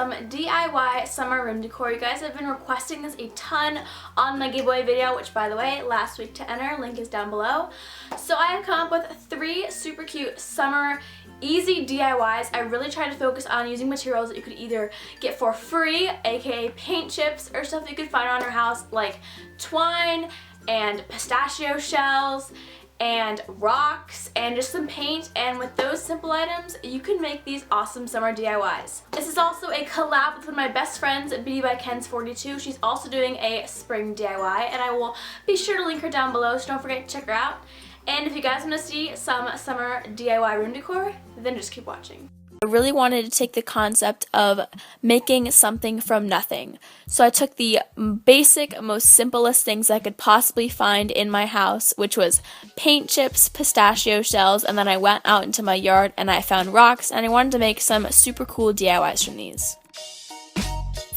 some DIY summer room decor. You guys have been requesting this a ton on my giveaway video, which by the way, last week to enter, link is down below. So I have come up with 3 super cute summer easy DIYs. I really try to focus on using materials that you could either get for free, aka paint chips, or stuff that you could find around your house like twine and pistachio shells and rocks and just some paint, and with those simple items you can make these awesome summer DIYs. This is also a collab with one of my best friends, Beauty by Ken's 42. She's also doing a spring DIY and I will be sure to link her down below, so don't forget to check her out. And if you guys want to see some summer DIY room decor, then just keep watching. I really wanted to take the concept of making something from nothing. So I took the basic, most simplest things I could possibly find in my house, which was paint chips, pistachio shells, and then I went out into my yard and I found rocks, and I wanted to make some super cool DIYs from these.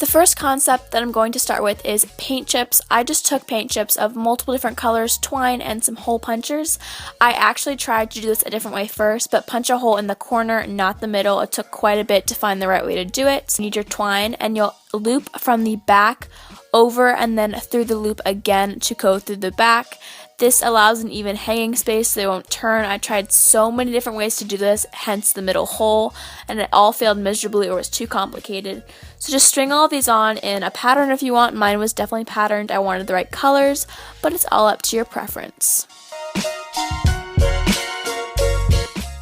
The first concept that I'm going to start with is paint chips. I just took paint chips of multiple different colors, twine, and some hole punchers. I actually tried to do this a different way first, but punch a hole in the corner, not the middle. It took quite a bit to find the right way to do it. So you need your twine, and you'll loop from the back over and then through the loop again to go through the back. This allows an even hanging space so they won't turn. I tried so many different ways to do this, hence the middle hole, and it all failed miserably or was too complicated. So just string all of these on in a pattern if you want. Mine was definitely patterned. I wanted the right colors, but it's all up to your preference.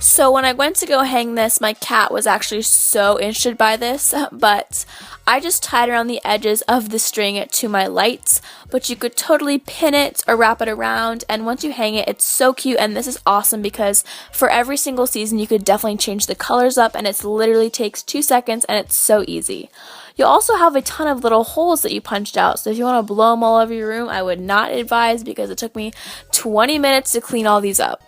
So when I went to go hang this, my cat was actually so interested by this, but I just tied around the edges of the string to my lights, but you could totally pin it or wrap it around, and once you hang it, it's so cute. And this is awesome because for every single season you could definitely change the colors up, and it literally takes 2 seconds and it's so easy. You'll also have a ton of little holes that you punched out, so if you want to blow them all over your room, I would not advise because it took me 20 minutes to clean all these up.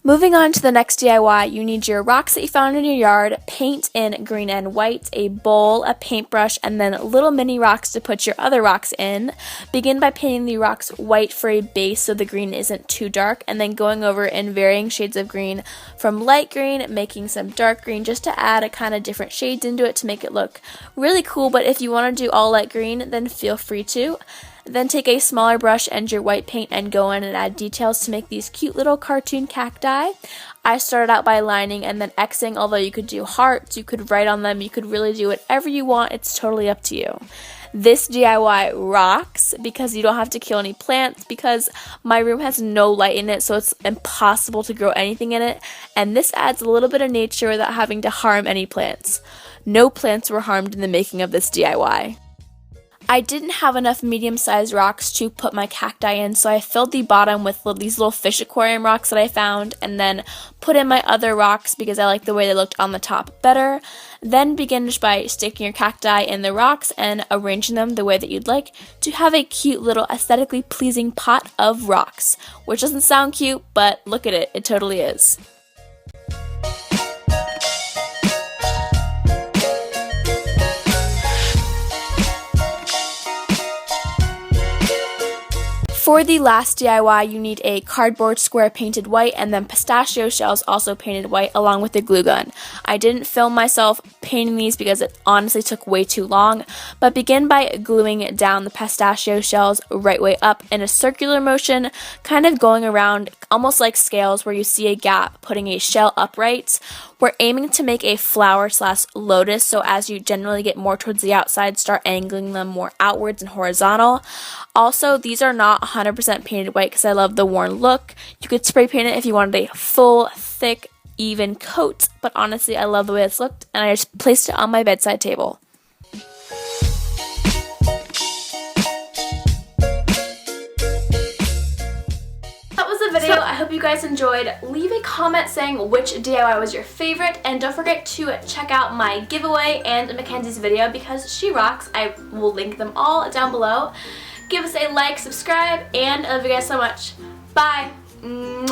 Moving on to the next DIY, you need your rocks that you found in your yard, paint in green and white, a bowl, a paintbrush, and then little mini rocks to put your other rocks in. Begin by painting the rocks white for a base so the green isn't too dark, and then going over in varying shades of green from light green, making some dark green just to add a kind of different shades into it to make it look really cool. But if you want to do all light green, then feel free to. Then take a smaller brush and your white paint and go in and add details to make these cute little cartoon cacti. I started out by lining and then Xing, although you could do hearts, you could write on them, you could really do whatever you want, it's totally up to you. This DIY rocks because you don't have to kill any plants, because my room has no light in it, so it's impossible to grow anything in it, and this adds a little bit of nature without having to harm any plants. No plants were harmed in the making of this DIY. I didn't have enough medium-sized rocks to put my cacti in, so I filled the bottom with these little fish aquarium rocks that I found, and then put in my other rocks because I like the way they looked on the top better. Then begin just by sticking your cacti in the rocks and arranging them the way that you'd like to have a cute little aesthetically pleasing pot of rocks, which doesn't sound cute, but look at it, it totally is. For the last DIY, you need a cardboard square painted white and then pistachio shells also painted white along with a glue gun. I didn't film myself painting these because it honestly took way too long, but begin by gluing down the pistachio shells right way up in a circular motion, kind of going around almost like scales where you see a gap, putting a shell upright. We're aiming to make a flower/lotus, so as you generally get more towards the outside, start angling them more outwards and horizontal. Also, these are not 100% painted white because I love the worn look. You could spray paint it if you wanted a full, thick, even coat, but honestly, I love the way this looked, and I just placed it on my bedside table. Video. I hope you guys enjoyed. Leave a comment saying which DIY was your favorite, and don't forget to check out my giveaway and Mackenzie's video because she rocks. I will link them all down below. Give us a like, subscribe, and I love you guys so much. Bye. Mwah.